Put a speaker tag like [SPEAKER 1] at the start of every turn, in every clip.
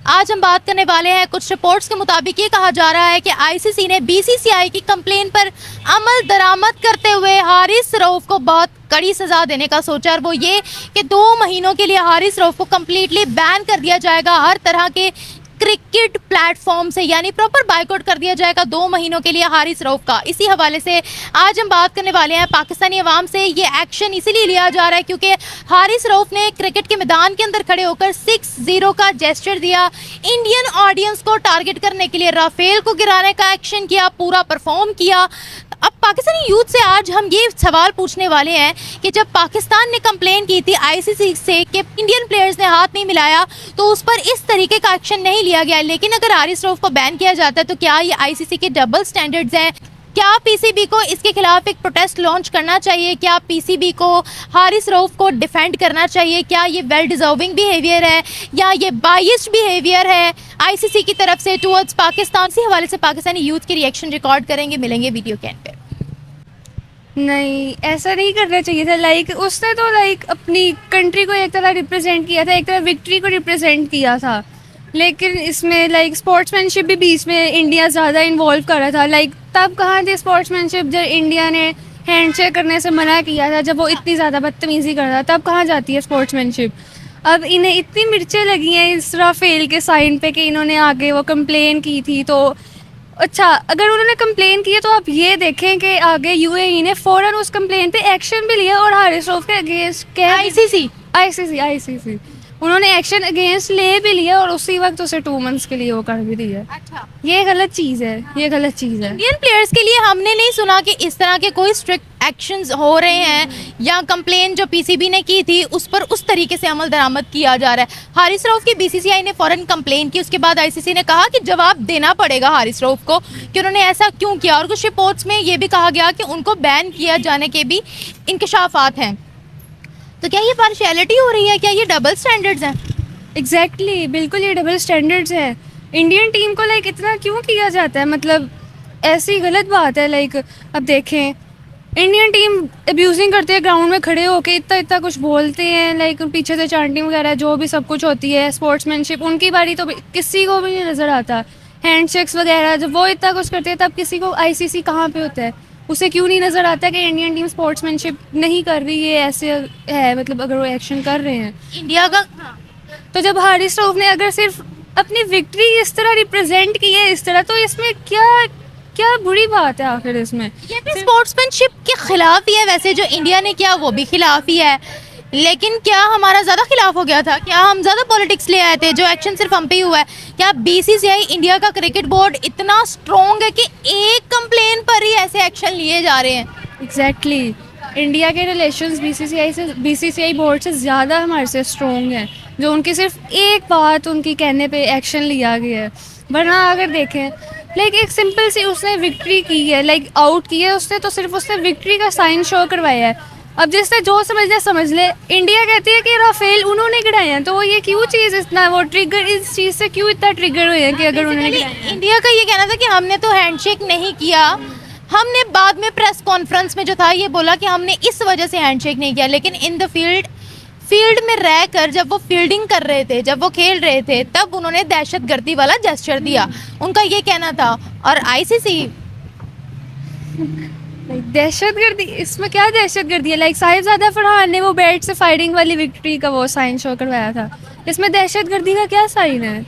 [SPEAKER 1] आज हम बात करने वाले हैं। कुछ रिपोर्ट्स के मुताबिक ये कहा जा रहा है कि आईसीसी ने बीसीसीआई की कंप्लेन पर अमल दरामद करते हुए हारिस रऊफ को बहुत कड़ी सजा देने का सोचा, और वो ये कि 2 महीनों के लिए हारिस रऊफ को कम्प्लीटली बैन कर दिया जाएगा हर तरह के क्रिकेट प्लेटफॉर्म से, यानी प्रॉपर बायकॉट कर दिया जाएगा 2 महीनों के लिए हारिस रऊफ का। इसी हवाले से आज हम बात करने वाले हैं। पाकिस्तानी अवाम से ये एक्शन इसीलिए लिया जा रहा है क्योंकि हारिस रऊफ ने क्रिकेट के मैदान के अंदर खड़े होकर 6-0 का जेस्चर दिया, इंडियन ऑडियंस को टारगेट करने के लिए राफेल को गिराने का एक्शन किया, पूरा परफॉर्म किया। अब पाकिस्तानी यूथ से आज हम ये सवाल पूछने वाले हैं कि जब पाकिस्तान ने कंप्लेन की थी आईसीसी से कि इंडियन प्लेयर्स ने हाथ नहीं मिलाया तो उस पर इस तरीके का एक्शन नहीं लिया गया, लेकिन अगर हारिस रऊफ को बैन किया जाता है तो क्या ये आईसीसी के डबल स्टैंडर्ड्स हैं? क्या पीसीबी को इसके खिलाफ एक प्रोटेस्ट लॉन्च करना चाहिए? क्या पीसीबी को हारिस रऊफ को डिफेंड करना चाहिए? क्या ये वेल डिजर्विंग बिहेवियर है या ये बाइस्ड बिहेवियर है आईसीसी की तरफ से टुवर्ड्स पाकिस्तान? इसी हवाले से पाकिस्तानी यूथ के रिएक्शन रिकॉर्ड करेंगे, मिलेंगे वीडियो के एंड पे।
[SPEAKER 2] नहीं, ऐसा नहीं करना चाहिए था। उसने तो अपनी कंट्री को एक तरह रिप्रेजेंट किया था, एक तरह विक्ट्री को रिप्रेजेंट किया था, लेकिन इसमें स्पोर्ट्समैनशिप भी बीच में इंडिया ज़्यादा इन्वॉल्व कर रहा था। तब कहाँ थी स्पोर्ट्समैनशिप जब इंडिया ने हैंडशेक करने से मना किया था, जब वो इतनी ज़्यादा बदतमीज़ी कर रहा था, तब कहाँ जाती है स्पोर्ट्समैनशिप? अब इन्हें इतनी मिर्चें लगी हैं इस राफेल के साइन पे कि इन्होंने आगे वो कंप्लेन की थी। तो अच्छा, अगर उन्होंने कंप्लेन की है तो आप ये देखें कि आगे यूएई ने फ़ौरन उस कंप्लेन पे एक्शन भी लिया और हारिस रऊफ के अगेंस्ट आईसीसी उन्होंने एक्शन अगेंस्ट ले भी लिया और उसी वक्त उसे 2 मंथ्स के लिए वो कर भी दिया।
[SPEAKER 1] अच्छा,
[SPEAKER 2] ये गलत चीज़ है, ये गलत चीज़ है।
[SPEAKER 1] इंडियन प्लेयर्स के लिए हमने नहीं सुना कि इस तरह के कोई स्ट्रिक्ट एक्शंस हो रहे हैं या कंप्लेन जो पीसीबी ने की थी उस पर उस तरीके से अमल दरामद किया जा रहा है। हारिस रऊफ की बीसीसीआई ने फौरन कंप्लेन की, उसके बाद आईसीसी ने कहा कि जवाब देना पड़ेगा हारिस रऊफ को कि उन्होंने ऐसा क्यों किया, और कुछ रिपोर्ट्स में ये भी कहा गया कि उनको बैन किया जाने के भी इंकशाफात हैं। तो क्या ये पार्शियलिटी हो रही है? क्या ये डबल स्टैंडर्ड्स हैं?
[SPEAKER 2] एग्जैक्टली, बिल्कुल ये डबल स्टैंडर्ड्स है। इंडियन टीम को इतना क्यों किया जाता है? मतलब ऐसी गलत बात है। अब देखें, इंडियन टीम अब्यूजिंग करते हैं, ग्राउंड में खड़े होके इतना कुछ बोलते हैं, पीछे से चांटिंग वगैरह जो भी सब कुछ होती है, स्पोर्ट्समैनशिप उनकी बारी तो किसी को भी नहीं नज़र आता। हैंडशेक्स वगैरह जब वो इतना कुछ करते हैं तब किसी को आईसीसी कहाँ पे होता है? उसे क्यों नहीं नज़र आता कि इंडियन टीम स्पोर्ट्समैनशिप नहीं कर रही है? ऐसे है, मतलब अगर वो एक्शन कर रहे हैं
[SPEAKER 1] इंडिया का।
[SPEAKER 2] तो जब हारिस रऊफ ने अगर सिर्फ अपनी विक्ट्री इस तरह रिप्रेजेंट की है इस तरह, तो इसमें क्या क्या बुरी बात है आखिर इसमें?
[SPEAKER 1] ये भी स्पोर्ट्समैनशिप के खिलाफ ही है। वैसे जो इंडिया ने किया वो भी खिलाफ ही है, लेकिन क्या हमारा ज़्यादा खिलाफ हो गया था? क्या हम ज़्यादा पॉलिटिक्स ले आए थे? जो एक्शन सिर्फ हम पे ही हुआ है। क्या बीसीसीआई इंडिया का क्रिकेट बोर्ड इतना स्ट्रॉन्ग है कि एक कंप्लेन पर ही ऐसे एक्शन लिए जा रहे हैं?
[SPEAKER 2] एग्जैक्टली, इंडिया के रिलेशंस बीसीसीआई बोर्ड से ज़्यादा हमारे से स्ट्रॉन्ग हैं, जो उनकी सिर्फ एक बात उनकी कहने पे एक्शन लिया गया है। वरना अगर देखें एक सिंपल सी उसने विक्ट्री की है, आउट की है उसने, तो सिर्फ उसने विक्ट्री का साइन शो करवाया है। अब जिसने जो समझना समझ ले। इंडिया कहती है कि राफेल उन्होंने गिराए हैं, तो ये क्यों चीज़ इतना वो ट्रिगर, इस चीज़ से क्यों इतना ट्रिगर हुए हैं कि अगर उन्होंने गिराए हैं?
[SPEAKER 1] इंडिया का ये कहना था कि हमने तो हैंडशेक नहीं किया, हमने बाद में प्रेस कॉन्फ्रेंस में जो था ये बोला कि हमने इस वजह से हैंडशेक नहीं किया, लेकिन इन द फील्ड में रहकर जब वो फील्डिंग कर रहे थे, जब वो खेल रहे थे, तब उन्होंने दहशतगर्दी वाला जेस्चर दिया, उनका ये कहना था। और आईसीसी
[SPEAKER 2] दहशतगर्दी, इसमें क्या दहशतगर्दी है? साहिबजादा फरहान ने वो बैट से फायरिंग वाली विक्ट्री का वो साइन शो करवाया था, इसमें दहशतगर्दी का क्या साइन है?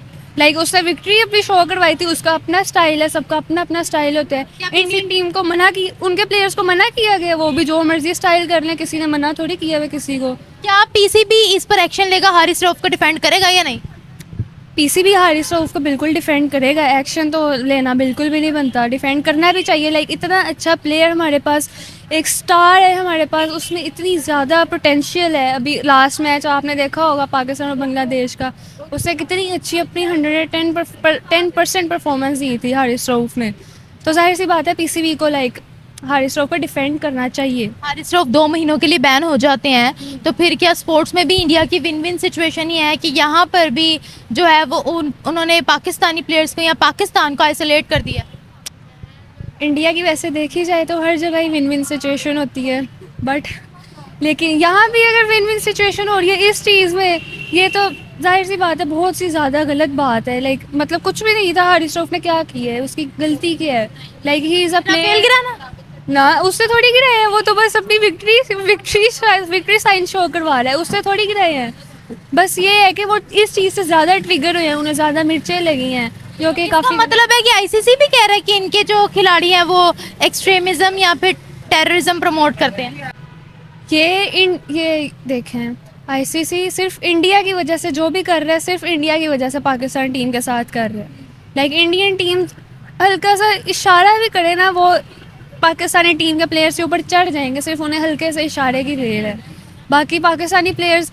[SPEAKER 2] उसने विक्ट्री अपनी शो करवाई थी, उसका अपना स्टाइल है, सबका अपना अपना स्टाइल होता है। इंडियन टीम को मना की, उनके प्लेयर्स को मना किया गया, वो भी जो मर्जी स्टाइल कर लें, किसी ने मना थोड़ी किया हुआ किसी को।
[SPEAKER 1] क्या पीसीबी इस पर एक्शन लेगा? हारिस रऊफ को डिफेंड करेगा या नहीं?
[SPEAKER 2] पीसीबी हारिस रऊफ को बिल्कुल डिफेंड करेगा। एक्शन तो लेना बिल्कुल भी नहीं बनता, डिफेंड करना भी चाहिए। इतना अच्छा प्लेयर हमारे पास, एक स्टार है हमारे पास, उसमें इतनी ज़्यादा पोटेंशियल है। अभी लास्ट मैच आपने देखा होगा पाकिस्तान और बांग्लादेश का, उसने कितनी अच्छी अपनी 110% परफॉर्मेंस दी थी हारिस रऊफ ने। तो जाहिर सी बात है पीसीबी को हारिस रऊफ को डिफेंड करना चाहिए।
[SPEAKER 1] हारिस रऊफ 2 महीनों के लिए बैन हो जाते हैं तो फिर क्या स्पोर्ट्स में भी इंडिया की विन विन सिचुएशन ही है कि यहाँ पर भी जो है वो उन्होंने पाकिस्तानी प्लेयर्स को या पाकिस्तान को आइसोलेट कर दिया?
[SPEAKER 2] इंडिया की वैसे देखी जाए तो हर जगह ही विन विन सिचुएशन होती है, बट लेकिन यहाँ भी अगर विन विन सिचुएशन हो रही है इस चीज़ में, ये तो जाहिर सी बात है, बहुत सी ज़्यादा गलत बात है। लाइक मतलब कुछ भी नहीं था, हारिस रऊफ ने क्या किया है, उसकी गलती क्या है? Like he is a
[SPEAKER 1] Rafael
[SPEAKER 2] player
[SPEAKER 1] गिरा ना,
[SPEAKER 2] ना, उससे थोड़ी गिराए हैं, वो तो बस अपनी विक्ट्री साइन शो करवा रहा है, उससे थोड़ी गिराए हैं। बस ये है कि वो इस चीज़ से ज़्यादा ट्रिगर हुए हैं, उन्हें ज़्यादा मिर्चें लगी हैं, जो कि
[SPEAKER 1] इसका
[SPEAKER 2] काफ़ी
[SPEAKER 1] मतलब है कि आईसीसी भी कह रहा है कि इनके जो खिलाड़ी हैं वो एक्सट्रीमिज्म या फिर टेररिज्म प्रमोट करते हैं।
[SPEAKER 2] ये देखें, आईसीसी सिर्फ इंडिया की वजह से जो भी कर रहा है, सिर्फ इंडिया की वजह से पाकिस्तान टीम के साथ कर रहा है। लाइक इंडियन टीम हल्का सा इशारा भी करे ना, वो पाकिस्तानी टीम के प्लेयर्स के ऊपर चढ़ जाएंगे, सिर्फ उन्हें हल्के से इशारे की देर है। बाकी पाकिस्तानी प्लेयर्स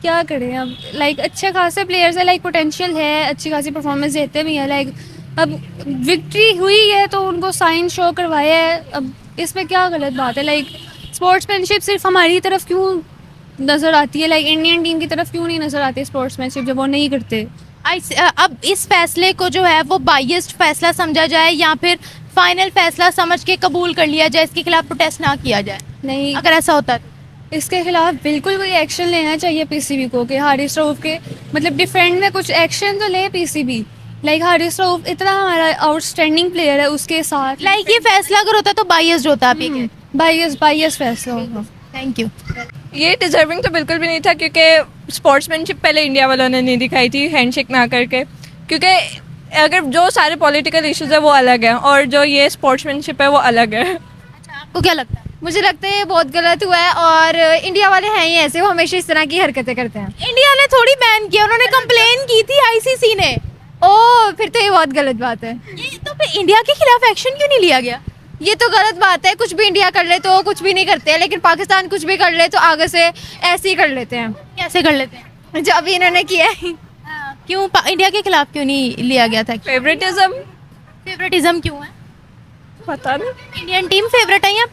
[SPEAKER 2] क्या करें अब? लाइक अच्छे खासे प्लेयर्स है, लाइक पोटेंशियल है, अच्छी खासी परफॉर्मेंस देते भी हैं। लाइक अब विक्ट्री हुई है तो उनको साइन शो करवाया है, अब इसमें क्या गलत बात है? लाइक स्पोर्ट्समैनशिप सिर्फ हमारी तरफ क्यों नज़र आती है? लाइक इंडियन टीम की तरफ क्यों नहीं नज़र आती स्पोर्ट्समैनशिप, जब वो नहीं करते?
[SPEAKER 1] अब इस फैसले को जो है वो बायस्ड फैसला समझा जाए या फिर फाइनल फैसला समझ के कबूल कर लिया जाए, इसके खिलाफ प्रोटेस्ट ना किया जाए?
[SPEAKER 2] नहीं,
[SPEAKER 1] अगर ऐसा होता है
[SPEAKER 2] इसके खिलाफ बिल्कुल कोई एक्शन लेना चाहिए पीसीबी को, कि हारिस रऊफ के मतलब डिफेंड में कुछ एक्शन तो ले पीसीबी। लाइक हारिस रऊफ इतना हमारा आउटस्टैंडिंग प्लेयर है, उसके साथ
[SPEAKER 1] लाइक ये फैसला अगर होता तो बायस्ड होता आप ये कह
[SPEAKER 2] बायस फैसला होगा।
[SPEAKER 1] Thank you.
[SPEAKER 3] ये डिजर्विंग तो बिल्कुल भी नहीं था, क्योंकि स्पोर्ट्समैनशिप पहले इंडिया वालों ने नहीं दिखाई थी हैंडशेक ना करके। क्योंकि अगर जो सारे पॉलिटिकल इश्यूज है वो अलग है और जो ये स्पोर्ट्समैनशिप है वो अलग है।
[SPEAKER 1] अच्छा, आपको क्या लगता है?
[SPEAKER 4] मुझे लगता है ये बहुत गलत हुआ है, और इंडिया वाले हैं ही ऐसे, वो हमेशा इस तरह की हरकतें करते हैं।
[SPEAKER 1] इंडिया ने थोड़ी बैन किया, उन्होंने कंप्लेन की थी आईसीसी ने।
[SPEAKER 4] ओह, फिर तो ये बहुत गलत बात है।
[SPEAKER 1] ये तो फिर इंडिया के खिलाफ एक्शन क्यों नहीं लिया गया?
[SPEAKER 4] ये तो गलत बात है, कुछ भी इंडिया कर ले तो कुछ भी नहीं करते हैं, लेकिन पाकिस्तान कुछ भी कर ले तो आगे से ऐसे ही कर लेते हैं,
[SPEAKER 1] कैसे कर लेते हैं?
[SPEAKER 4] जो अभी इन्होंने किया है।
[SPEAKER 1] क्यों इंडिया के खिलाफ क्यों नहीं लिया गया था?
[SPEAKER 3] फेवरेटिज्म
[SPEAKER 1] फेवरेटिज्म क्यों है?
[SPEAKER 3] पता नहीं,
[SPEAKER 1] इंडियन टीम फेवरेट है या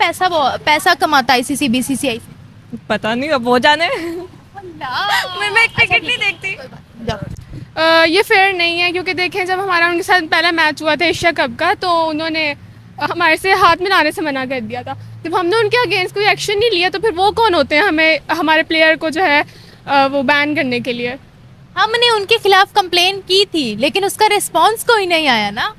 [SPEAKER 1] पैसा कमाता आईसीसी बीसीसीआई से?
[SPEAKER 3] पता नहीं, अब वो जाने। मैं क्रिकेट नहीं देखती।
[SPEAKER 1] जाओ।
[SPEAKER 5] ये फेयर नहीं है, क्योंकि देखें जब हमारा उनके साथ पहला मैच हुआ था एशिया कप का, तो उन्होंने हमारे से हाथ मिलाने से मना कर दिया था। जब हमने उनके अगेंस्ट कोई एक्शन नहीं लिया तो फिर वो कौन होते हैं हमें हमारे प्लेयर को जो है वो बैन करने के लिए?
[SPEAKER 1] हमने उनके खिलाफ कंप्लेन की थी लेकिन उसका रिस्पांस कोई नहीं आया ना।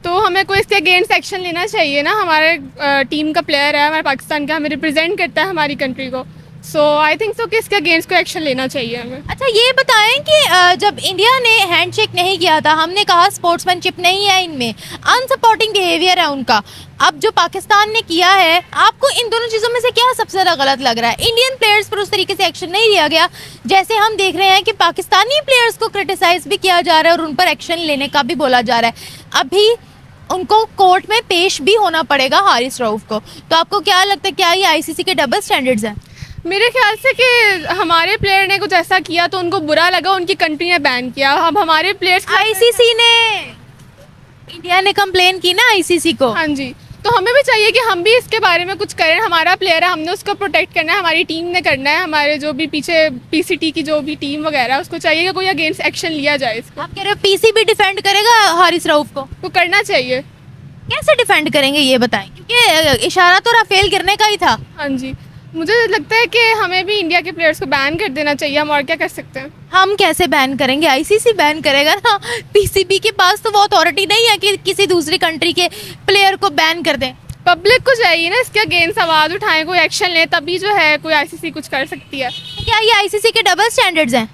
[SPEAKER 5] तो हमें कोई इसके अगेंस्ट एक्शन लेना चाहिए ना। हमारे टीम का प्लेयर है, हमारे पाकिस्तान का, हमें रिप्रेजेंट करता है हमारी कंट्री को। सो आई थिंक सो कि इसके अगेंस्ट कोई एक्शन लेना चाहिए हमें।
[SPEAKER 1] अच्छा, ये बताएं कि जब इंडिया ने हैंडशेक नहीं किया था, हमने कहा स्पोर्ट्समैनशिप नहीं है इनमें, अनसपोर्टिंग बिहेवियर है उनका। अब जो पाकिस्तान ने किया है, आपको इन दोनों चीज़ों में से क्या सबसे ज़्यादा गलत लग रहा है? इंडियन प्लेयर्स पर उस तरीके से एक्शन नहीं लिया गया, जैसे हम देख रहे हैं कि पाकिस्तानी प्लेयर्स को क्रिटिसाइज भी किया जा रहा है और उन पर एक्शन लेने का भी बोला जा रहा है। अभी उनको कोर्ट में पेश भी होना पड़ेगा हारिस रऊफ को। तो आपको क्या लगता है, क्या ये आईसीसी के डबल स्टैंडर्ड्स हैं?
[SPEAKER 5] मेरे ख्याल से कि हमारे प्लेयर ने कुछ ऐसा किया तो उनको बुरा लगा, उनकी कंट्री ने बैन किया। अब हमारे प्लेयर्स
[SPEAKER 1] आईसीसी ने, इंडिया ने कंप्लेन की ना आईसीसी को।
[SPEAKER 5] हाँ जी, तो हमें भी चाहिए कि हम भी इसके बारे में कुछ करें। हमारा प्लेयर है, हमने उसको प्रोटेक्ट करना है, हमारी टीम ने करना है। हमारे जो भी पीछे पीसीटी की जो भी टीम वगैरह है उसको चाहिए कि कोई अगेंस्ट एक्शन लिया जाए। इसको
[SPEAKER 1] आप कह रहे हो पीसीबी डिफेंड करेगा हारिस रऊफ को?
[SPEAKER 5] तो करना चाहिए।
[SPEAKER 1] कैसे डिफेंड करेंगे ये बताएं, क्योंकि इशारा तो राफेल गिरने का ही था।
[SPEAKER 5] हाँ जी, मुझे लगता है कि हमें भी इंडिया के प्लेयर्स को बैन कर देना चाहिए। हम और क्या कर सकते हैं?
[SPEAKER 1] हम कैसे बैन करेंगे? आईसीसी बैन करेगा ना। पीसीबी के पास तो वो अथॉरिटी नहीं है कि किसी दूसरी कंट्री के प्लेयर को बैन कर दें।
[SPEAKER 5] पब्लिक को चाहिए ना इसके अगेंस्ट आवाज़ उठाएं, कोई एक्शन ले, तभी जो है कोई आईसीसी कुछ कर सकती है।
[SPEAKER 1] क्या ये आईसीसी के डबल स्टैंडर्ड्स हैं?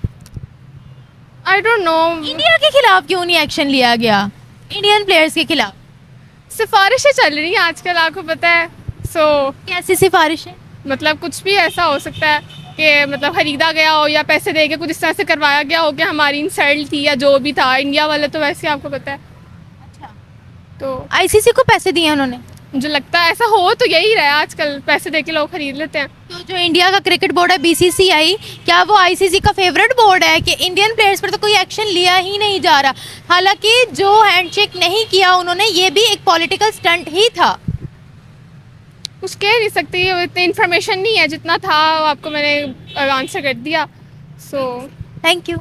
[SPEAKER 5] आई डोंट नो,
[SPEAKER 1] इंडिया के खिलाफ क्यों नहीं एक्शन लिया गया, इंडियन प्लेयर्स के खिलाफ?
[SPEAKER 5] सिफारिशें चल रही हैं आजकल, आपको पता है।
[SPEAKER 1] कैसी सिफारिशें?
[SPEAKER 5] मतलब कुछ भी ऐसा हो सकता है कि मतलब खरीदा गया हो या पैसे दे के कुछ इस तरह से करवाया गया हो कि हमारी इंसल्ट थी या जो भी था। इंडिया वाले तो वैसे आपको पता है।
[SPEAKER 1] अच्छा,
[SPEAKER 5] तो
[SPEAKER 1] आईसीसी को पैसे दिए उन्होंने?
[SPEAKER 5] मुझे लगता है ऐसा हो तो यही रहा है, आजकल पैसे दे के लोग खरीद लेते हैं।
[SPEAKER 1] तो जो इंडिया का क्रिकेट बोर्ड है बीसीसीआई, क्या वो आईसीसी का फेवरेट बोर्ड है कि इंडियन प्लेयर्स पर तो कोई एक्शन लिया ही नहीं जा रहा? हालांकि जो हैंडशेक नहीं किया उन्होंने, ये भी एक पॉलिटिकल स्टंट ही था।
[SPEAKER 5] कुछ कह नहीं सकती, इतनी इन्फॉर्मेशन नहीं है, जितना था आपको मैंने आंसर कर दिया। So
[SPEAKER 1] thank you.